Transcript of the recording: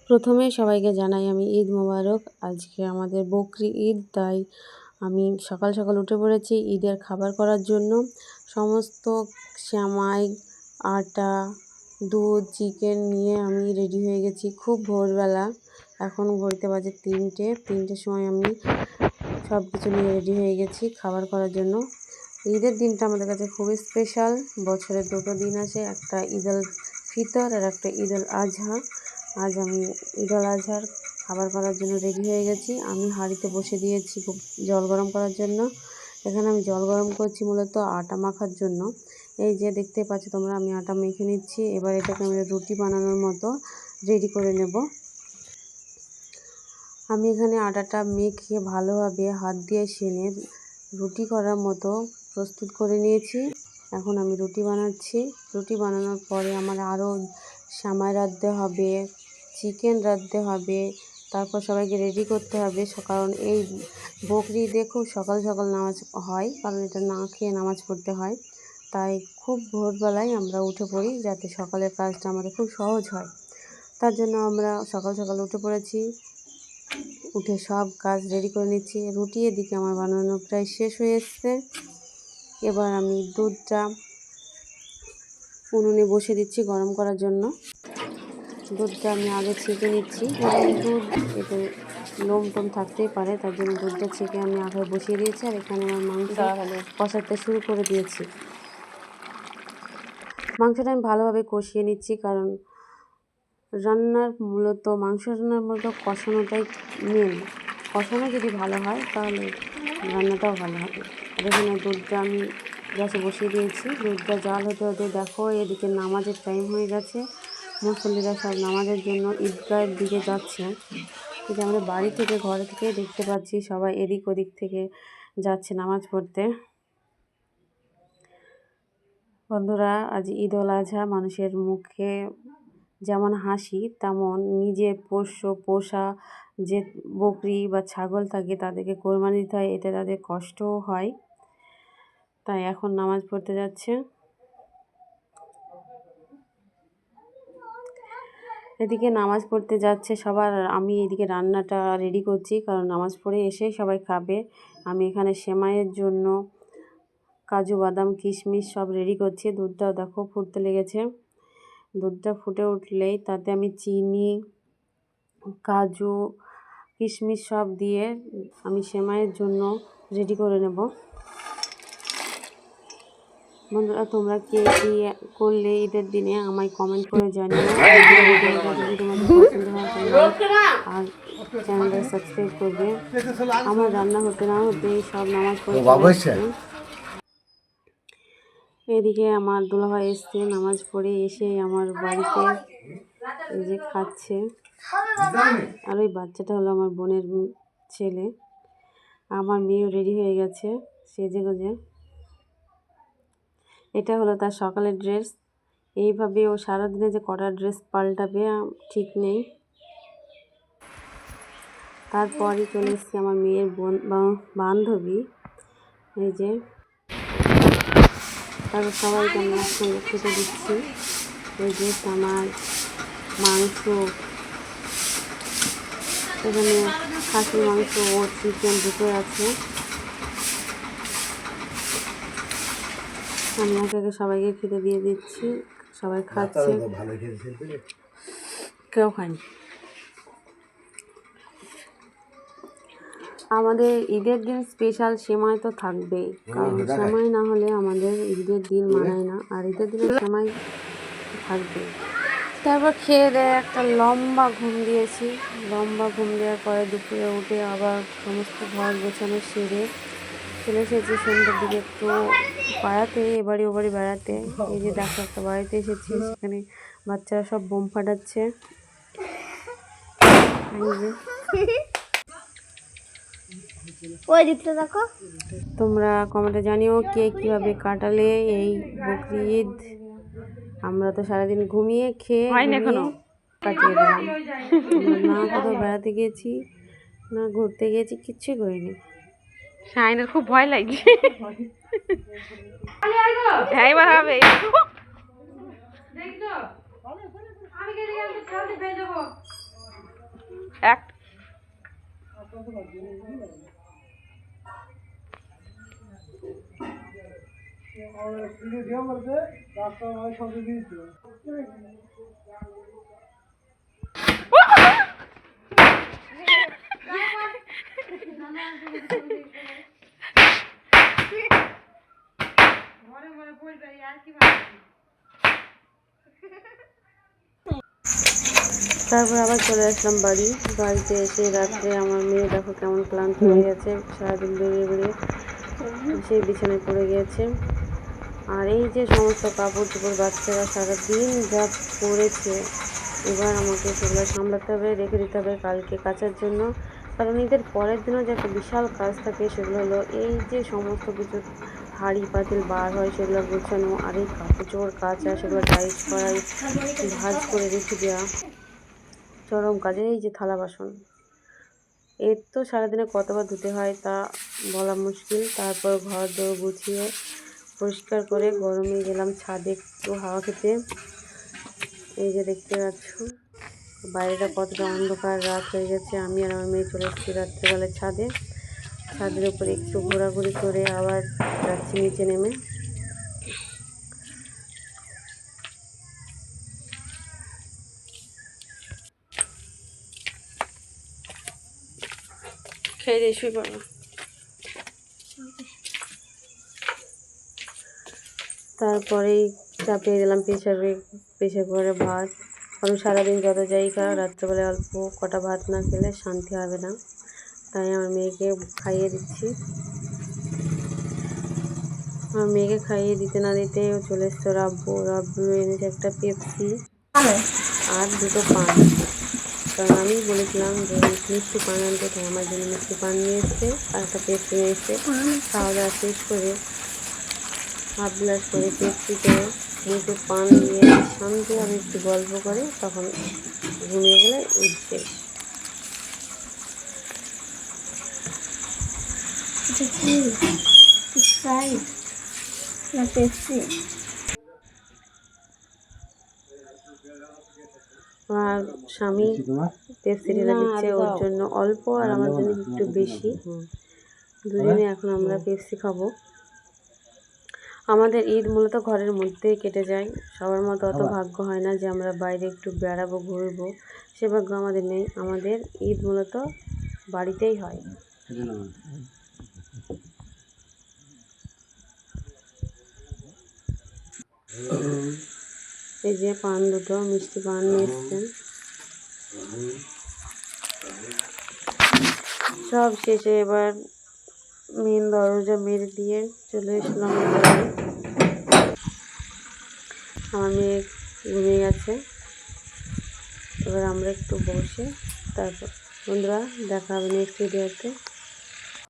প্রথমে সবাইকে জানাই আমি ঈদ মোবারক। আজকে আমাদের বকরি ঈদ, তাই আমি সকাল সকাল উঠে পড়েছি ঈদের খাবার করার জন্য। সমস্ত সেমাই, আটা, দুধ, চিকেন নিয়ে আমি রেডি হয়ে গেছি খুব ভোরবেলা। এখন ঘড়িতে বাজে 3টের সময় আমি সব কিছু নিয়ে রেডি হয়ে গেছি খাবার করার জন্য। ঈদের দিনটা আমাদের কাছে খুবই স্পেশাল। বছরে দুটো দিন আসে, একটা ঈদ উল ফিতর আর একটা ঈদ উল আজহা। আজ আমি ঈদ উল আজহার খাবার করার জন্য রেডি হয়ে গেছি। আমি হাঁড়িতে বসে দিয়েছি জল গরম করার জন্য। এখানে আমি জল গরম করছি মূলত আটা মাখার জন্য। এই যে দেখতে পাচ্ছ তোমরা, আমি আটা মেখে নিচ্ছি। এবার এটাকে আমি রুটি বানানোর মতো রেডি করে নেব। আমি এখানে আটাটা মেখে ভালোভাবে হাত দিয়ে সেনে রুটি করার মতো প্রস্তুত করে নিয়েছি। এখন আমি রুটি বানাচ্ছি। রুটি বানানোর পরে আমার আরও সেমাই রাঁধতে হবে, চিকেন রাঁধতে হবে, তারপর সবাইকে রেডি করতে হবে। কারণ এই বকরি ঈদে খুব সকাল সকাল নামাজ হয়, কারণ এটা না খেয়ে নামাজ পড়তে হয়। তাই খুব ভোরবেলায় আমরা উঠে পড়ি, যাতে সকালের কাজটা আমাদের খুব সহজ হয়। তার জন্য আমরা সকাল সকাল উঠে পড়েছি। উঠে সব কাজ রেডি করে নিচ্ছি। রুটি এদিকে আমার বানানো প্রায় শেষ হয়ে এসছে। এবার আমি দুধটা উনুনে বসে দিচ্ছি গরম করার জন্য। দুধটা আমি আগে ছেঁকে নিচ্ছি। গরম দুধ, এতে লোম টোম থাকতেই পারে, তার জন্য দুধটা ছেঁকে আমি আগে বসিয়ে দিয়েছি। আর এখানে আমার মাংস কষাতে শুরু করে দিয়েছি। মাংসটা আমি ভালোভাবে কষিয়ে নিচ্ছি, কারণ মাংস রান্নার মূলত কষানোটাই মেন। কষানো যদি ভালো হয় তাহলে রান্নাটাও ভালো হবে। আর এখানে দুধটা আমি গ্যাসে বসিয়ে দিয়েছি। দুধটা জাল হতে হতে দেখো এদিকে নামাজের টাইম হয়ে গেছে। মুসল্লিরা সব নামাজের জন্য ঈদগাহের দিকে যাচ্ছে। কিন্তু আমাদের বাড়ি থেকে, ঘরে থেকে দেখতে পাচ্ছি সবাই এদিক ওদিক থেকে যাচ্ছে নামাজ পড়তে। বন্ধুরা, আজ ঈদ উল আজহা। মানুষের মুখে যেমন হাসি, তেমন নিজে পোষা যে বকরি বা ছাগল থাকে তাদেরকে কোরবানি দিতে হয়, এতে তাদের কষ্টও হয়। তাই এখন নামাজ পড়তে যাচ্ছে। এদিকে নামাজ পড়তে যাচ্ছে সবার, আমি এদিকে রান্নাটা রেডি করছি, কারণ নামাজ পড়ে এসেই সবাই খাবে। আমি এখানে সেমাইয়ের জন্য কাজু, বাদাম, কিশমিশ সব রেডি করছি। দুধটাও দেখো ফুটতে লেগেছে। দুধটা ফুটে উঠলেই তাতে আমি চিনি, কাজু, কিশমিশ সব দিয়ে আমি সেমাইয়ের জন্য রেডি করে নেব। বন্ধুরা, তোমরা কে কী করলে ঈদের দিনে আমায় কমেন্ট করে জানিও। যদি তোমাদের পছন্দ হয় আর চ্যানেলটা সাবস্ক্রাইব করবে। আমার রান্না হতে না হতেই সব নামাজ পড়তে। এদিকে আমার দুলাভাই এসছে নামাজ পড়ে এসে আমার বাড়িতে এই যে খাচ্ছে। আর ওই বাচ্চাটা হলো আমার বোনের ছেলে। আমার মেয়েও রেডি হয়ে গেছে সেজে গুজে। এটা হলো তার সকালের ড্রেস। এইভাবে ও সারাদিনে যে কটা ড্রেস পাল্টাবে ঠিক নেই। তারপরই চলে এসছে আমার মেয়ের বান্ধবী। এই যে তারপর সবাইকে আমি একসঙ্গে খেতে দিচ্ছি। এই যে আমার মাংস, এখানে খাসির মাংস ও চিকেন দুটো আছে। আমি একে সবাইকে খেতে দিয়ে দিচ্ছি, সবাই খাচ্ছে, কেউ খায়নি। আমাদের ঈদের দিন স্পেশাল সেমাই তো থাকবেই, কারণ সেমাই না হলে আমাদের ঈদের দিন মানায় না। আর ঈদের দিনে সেমাই থাকবে। তারপর খেয়ে দেয়ে একটা লম্বা ঘুম দিয়েছি। লম্বা ঘুম দেওয়ার পরে দুপুরে উঠে আবার সমস্ত ঘর গোছানো সেরে চলে এসেছি সন্ধ্যার দিকে একটু বেড়াতে, এবারে ওবারে বেড়াতে। এই যে দেখো একটা বাড়িতে এসেছি, সেখানে বাচ্চারা সব বোম ফাটাচ্ছে। তোমরা কমেন্টে জানিও কে কীভাবে কাটালে এই বকরি ঈদ। আমরা তো সারাদিন ঘুমিয়ে খেয়ে কাটিয়ে দিলাম। না কোথাও বেড়াতে গিয়েছি, না ঘুরতে গিয়েছি, কিচ্ছুই করিনি। শাইনের খুব ভয় লাগছে। এবার হবে। তারপর আবার চলে আসলাম বাড়িতে এসে রাত্রে আমার মেয়ে দেখো কেমন ক্লান্ত হয়ে গেছে, সারাদিন বেরিয়ে বেরিয়ে সেই বিছানায় পড়ে গিয়েছে। আর এই যে সমস্ত কাপড় চোপড় বাচ্চারা সারাদিন যা পরেছে, এবার আমাকে সেগুলো সামলাতে হবে, রেখে দিতে হবে কালকে কাচার জন্য। কারণ ঈদের পরের দিনও যে একটা বিশাল কাজ থাকে, সেগুলো হলো এই যে সমস্ত কিছু হাঁড়ি পাতিল বার হয় সেগুলো গোছানো, আর এই কাপড় চোপড় কাচা, সেগুলো টাইট করাই, ভাঁজ করে রেখে দেওয়া, চরম কাজে। এই যে থালা বাসন, এর তো সারাদিনে কতবার ধুতে হয় তা বলা মুশকিল। তারপর ঘর দোর গুছিয়ে পরিষ্কার করে গরমে গেলাম ছাদে একটু হাওয়া খেতে। এই যে দেখতে পাচ্ছ বাইরেটা কতটা অন্ধকার, রাত হয়ে গেছে। আমি আর আমার মেয়ে চলে এসেছি রাত্রেবেলায় ছাদের উপরে একটু ঘোরাঘুরি করে আবার যাচ্ছি নিচে নেমে। খেয়ে দিয়ে শুয়ে পড়ো। তারপরেই চাপিয়ে দিলাম প্রেসার করে ভাত। কারণ সারাদিন যত যাই খাও, রাত্রেবেলায় অল্প কটা ভাত না খেলে শান্তি হবে না। তাই আমার মেয়েকে খাইয়ে দিচ্ছি। আমার মেয়েকে খাইয়ে দিতে না দিতে চলে এসছে রাব্বু এনেছে একটা পেপসি আর দুটো পান। কারণ আমি বলেছিলাম যে মিষ্টি পান আনতে, তাই আমার জন্য মিষ্টি পান নিয়ে এসছে আর একটা পেপসি নিয়ে এসছে। খাওয়া দাওয়া শেষ করে হাফ গ্লাস করে পেপসি করে মুখে পান দিয়ে শান্তিভাবে একটু গল্প করে তখন ঘুমিয়ে গেলে ঈদ শেষ। আর স্বামী পেপসি ঢেলে দিচ্ছে ওর জন্য অল্প আর আমার জন্য একটু বেশি। দুজনে এখন আমরা পেপসি খাবো। আমাদের ঈদ মূলত ঘরের মধ্যেই কেটে যায়। সবার মতো অত ভাগ্য হয় না যে আমরা বাইরে একটু বেড়াবো, ঘুরবো, সে ভাগ্য আমাদের নেই। আমাদের ঈদ মূলত বাড়িতেই হয়। এই যে পান দুটো মিষ্টি পান নিয়ে এসছেন। সব শেষে এবার মেন দরজা মেরে দিয়ে চলে এসলাম। আমার মেয়ে ঘুমিয়ে গেছে। এবার আমরা একটু বসে তারপর বন্ধুরা দেখা হবে নেক্সট ভিডিওতে।